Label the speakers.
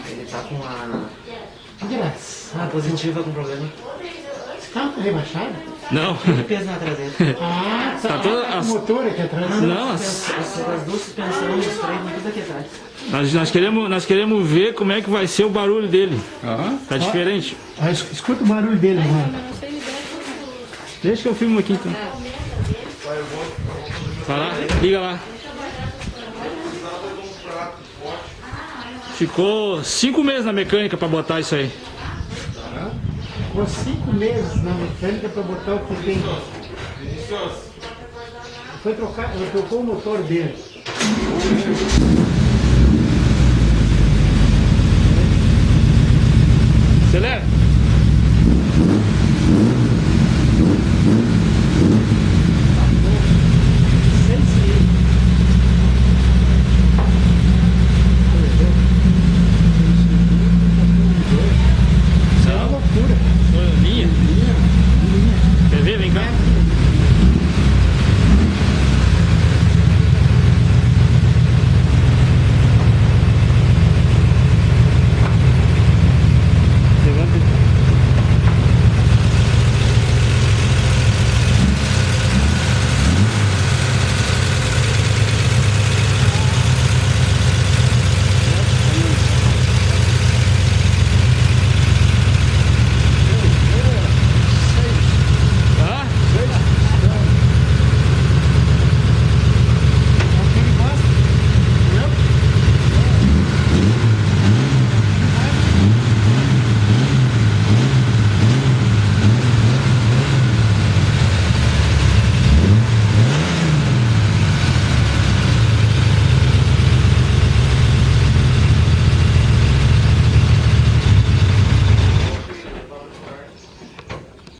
Speaker 1: Ele tá com a
Speaker 2: Engraçado.
Speaker 1: positiva com problema.
Speaker 2: Esse carro tá rebaixado?
Speaker 3: Não.
Speaker 1: Tem peso na traseira.
Speaker 2: Ah,
Speaker 3: Tá toda
Speaker 2: o
Speaker 3: as-
Speaker 2: motor aqui atrás.
Speaker 3: Não,
Speaker 1: As duas suspensões, os freios, tudo aqui atrás.
Speaker 3: nós queremos ver como é que vai ser o barulho dele. Tá diferente.
Speaker 2: Ah, escuta o barulho dele, mano.
Speaker 3: Deixa que eu filmo aqui então. Vai lá, liga lá. Ficou 5 meses na mecânica pra botar isso aí.
Speaker 2: Ficou 5 meses na mecânica para botar o que tem. Foi trocar, ele trocou o motor dele.